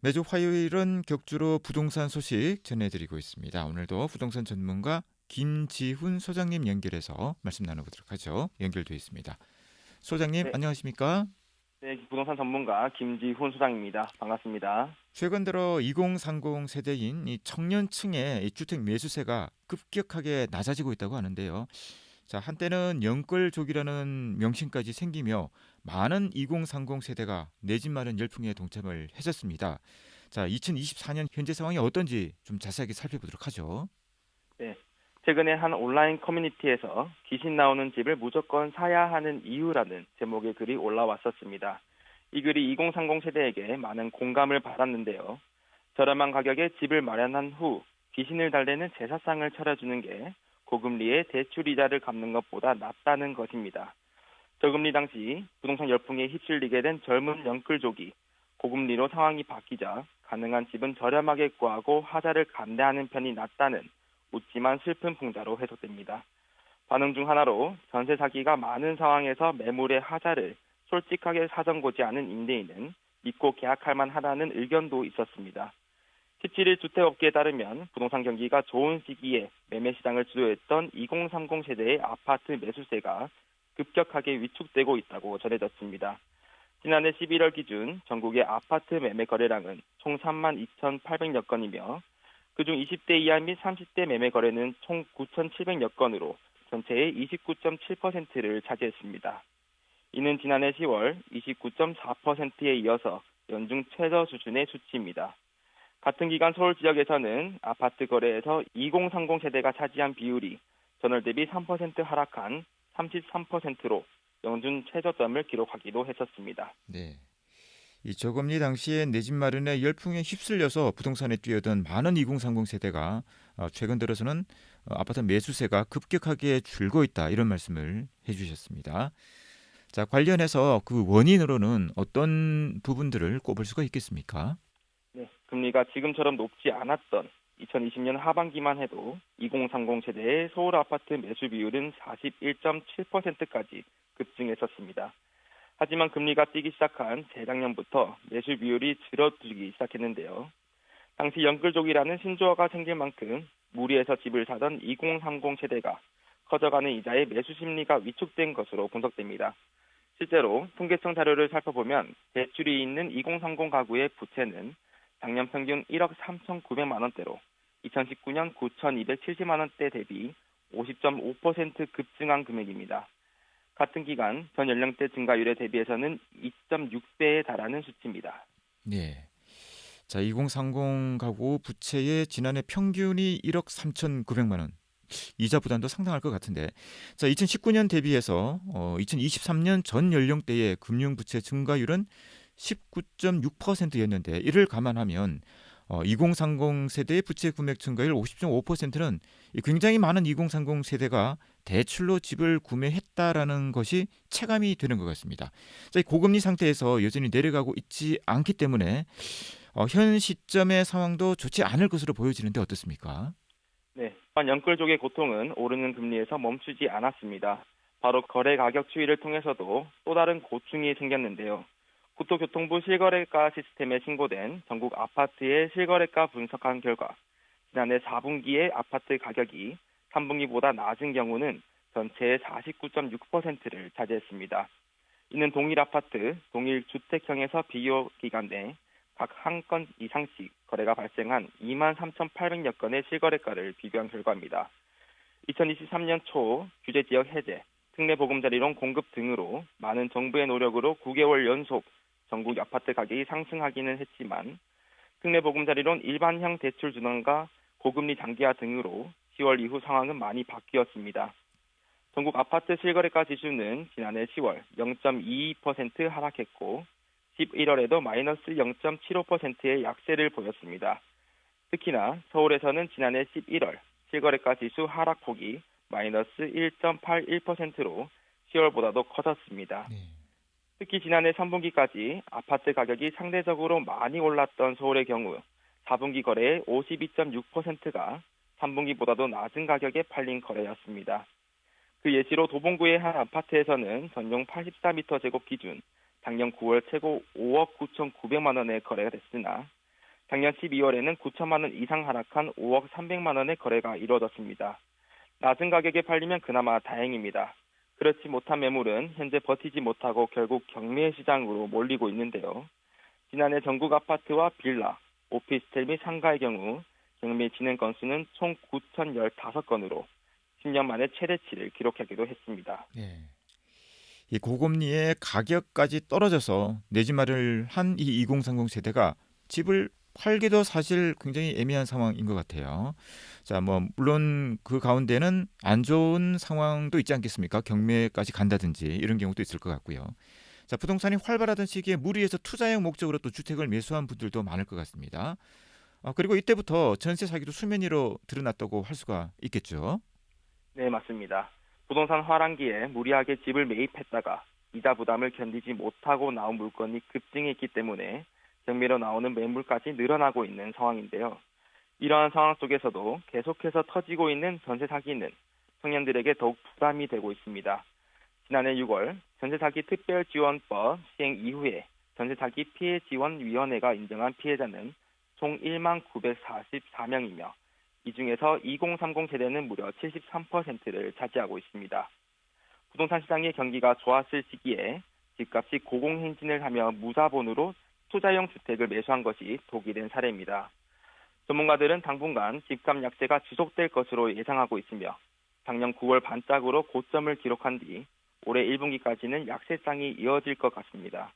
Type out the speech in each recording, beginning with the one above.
매주 화요일은 격주로 부동산 소식 전해드리고 있습니다. 오늘도 부동산 전문가 김지훈 소장님 연결해서 말씀 나눠보도록 하죠. 연결돼 있습니다. 소장님 네, 안녕하십니까? 네, 부동산 전문가 김지훈 소장입니다. 반갑습니다. 최근 들어 2030 세대인 이 청년층의 이 주택 매수세가 급격하게 낮아지고 있다고 하는데요. 자, 한때는 영끌족이라는 명칭까지 생기며 많은 2030 세대가 내 집 마련 열풍에 동참을 했었습니다. 자, 2024년 현재 상황이 어떤지 좀 자세하게 살펴보도록 하죠. 네, 최근에 한 온라인 커뮤니티에서 귀신 나오는 집을 무조건 사야 하는 이유라는 제목의 글이 올라왔었습니다. 이 글이 2030 세대에게 많은 공감을 받았는데요. 저렴한 가격에 집을 마련한 후 귀신을 달래는 제사상을 차려주는 게 고금리의 대출 이자를 갚는 것보다 낫다는 것입니다. 저금리 당시 부동산 열풍에 휩쓸리게 된 젊은 영끌족이 고금리로 상황이 바뀌자 가능한 집은 저렴하게 구하고 하자를 감내하는 편이 낫다는 웃지만 슬픈 풍자로 해석됩니다. 반응 중 하나로 전세 사기가 많은 상황에서 매물의 하자를 솔직하게 사정고지 않은 임대인은 믿고 계약할 만하다는 의견도 있었습니다. 17일 주택업계에 따르면 부동산 경기가 좋은 시기에 매매 시장을 주도했던 2030 세대의 아파트 매수세가 급격하게 위축되고 있다고 전해졌습니다. 지난해 11월 기준 전국의 아파트 매매 거래량은 총 3만 2,800여 건이며 그중 20대 이하 및 30대 매매 거래는 총 9,700여 건으로 전체의 29.7%를 차지했습니다. 이는 지난해 10월 29.4%에 이어서 연중 최저 수준의 수치입니다. 같은 기간 서울 지역에서는 아파트 거래에서 2030 세대가 차지한 비율이 전월 대비 3% 하락한 33%로 연준 최저점을 기록하기도 했었습니다. 네. 이 저금리 당시에 내 집 마련의 열풍에 휩쓸려서 부동산에 뛰어든 많은 2030 세대가 최근 들어서는 아파트 매수세가 급격하게 줄고 있다 이런 말씀을 해주셨습니다. 자, 관련해서 그 원인으로는 어떤 부분들을 꼽을 수가 있겠습니까? 네, 금리가 지금처럼 높지 않았던 2020년 하반기만 해도 2030 세대의 서울 아파트 매수 비율은 41.7%까지 급증했었습니다. 하지만 금리가 뛰기 시작한 재작년부터 매수 비율이 줄어들기 시작했는데요. 당시 영끌족이라는 신조어가 생길 만큼 무리해서 집을 사던 2030 세대가 커져가는 이자의 매수 심리가 위축된 것으로 분석됩니다. 실제로 통계청 자료를 살펴보면 대출이 있는 2030 가구의 부채는 작년 평균 1억 3,900만 원대로 2019년 9,270만 원대 대비 50.5% 급증한 금액입니다. 같은 기간 전 연령대 증가율에 대비해서는 2.6배에 달하는 수치입니다. 네. 자, 2030 가구 부채의 지난해 평균이 1억 3,900만 원. 이자 부담도 상당할 것 같은데. 자, 2019년 대비해서 2023년 전 연령대의 금융 부채 증가율은 19.6%였는데 이를 감안하면 2030 세대의 부채 금액 증가율 50.5%는 굉장히 많은 2030 세대가 대출로 집을 구매했다라는 것이 체감이 되는 것 같습니다. 자, 이 고금리 상태에서 여전히 내려가고 있지 않기 때문에 현 시점의 상황도 좋지 않을 것으로 보여지는데 어떻습니까? 네, 또한 영끌족의 고통은 오르는 금리에서 멈추지 않았습니다. 바로 거래 가격 추이를 통해서도 또 다른 고충이 생겼는데요. 국토교통부 실거래가 시스템에 신고된 전국 아파트의 실거래가 분석한 결과 지난해 4분기의 아파트 가격이 3분기보다 낮은 경우는 전체의 49.6%를 차지했습니다. 이는 동일 아파트, 동일 주택형에서 비교 기간 내 각 한 건 이상씩 거래가 발생한 2만 3,800여 건의 실거래가를 비교한 결과입니다. 2023년 초 규제 지역 해제, 특례 보금자리론 공급 등으로 많은 정부의 노력으로 9개월 연속 전국 아파트 가격이 상승하기는 했지만 특례 보금자리론 일반형 대출 준원과 고금리 장기화 등으로 10월 이후 상황은 많이 바뀌었습니다. 전국 아파트 실거래가 지수는 지난해 10월 0.22% 하락했고 11월에도 마이너스 0.75%의 약세를 보였습니다. 특히나 서울에서는 지난해 11월 실거래가 지수 하락폭이 마이너스 1.81%로 10월보다도 커졌습니다. 네. 특히 지난해 3분기까지 아파트 가격이 상대적으로 많이 올랐던 서울의 경우 4분기 거래의 52.6%가 3분기보다도 낮은 가격에 팔린 거래였습니다. 그 예시로 도봉구의 한 아파트에서는 전용 84m 제곱 기준 작년 9월 최고 5억 9,900만 원에 거래가 됐으나 작년 12월에는 9천만 원 이상 하락한 5억 300만 원의 거래가 이루어졌습니다. 낮은 가격에 팔리면 그나마 다행입니다. 그렇지 못한 매물은 현재 버티지 못하고 결국 경매 시장으로 몰리고 있는데요. 지난해 전국 아파트와 빌라, 오피스텔 및 상가의 경우 경매 진행 건수는 총 9,015건으로 10년 만에 최대치를 기록하기도 했습니다. 네. 이 고금리에 가격까지 떨어져서 내 집 마련을 한 이 2030 세대가 집을 팔기도 사실 굉장히 애매한 상황인 것 같아요. 자, 뭐 물론 그 가운데는 안 좋은 상황도 있지 않겠습니까? 경매까지 간다든지 이런 경우도 있을 것 같고요. 자, 부동산이 활발하던 시기에 무리해서 투자형 목적으로 또 주택을 매수한 분들도 많을 것 같습니다. 그리고 이때부터 전세 사기도 수면 위로 드러났다고 할 수가 있겠죠. 네, 맞습니다. 부동산 화랑기에 무리하게 집을 매입했다가 이자 부담을 견디지 못하고 나온 물건이 급증했기 때문에 경매로 나오는 매물까지 늘어나고 있는 상황인데요. 이러한 상황 속에서도 계속해서 터지고 있는 전세 사기는 청년들에게 더욱 부담이 되고 있습니다. 지난해 6월 전세사기 특별지원법 시행 이후에 전세사기 피해지원위원회가 인정한 피해자는 총 1만 944명이며 이 중에서 2030 세대는 무려 73%를 차지하고 있습니다. 부동산 시장의 경기가 좋았을 시기에 집값이 고공행진을 하며 무자본으로 투자용 주택을 매수한 것이 독이 된 사례입니다. 전문가들은 당분간 집값 약세가 지속될 것으로 예상하고 있으며 작년 9월 반짝으로 고점을 기록한 뒤 올해 1분기까지는 약세장이 이어질 것 같습니다.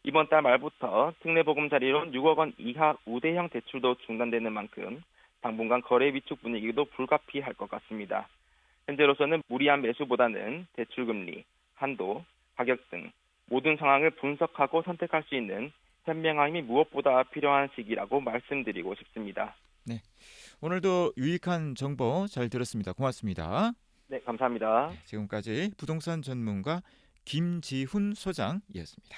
이번 달 말부터 특례보금자리론 6억 원 이하 우대형 대출도 중단되는 만큼 당분간 거래 위축 분위기도 불가피할 것 같습니다. 현재로서는 무리한 매수보다는 대출금리, 한도, 가격 등 모든 상황을 분석하고 선택할 수 있는 현명함이 무엇보다 필요한 시기라고 말씀드리고 싶습니다. 네, 오늘도 유익한 정보 잘 들었습니다. 고맙습니다. 네, 감사합니다. 지금까지 부동산 전문가 김지훈 소장이었습니다.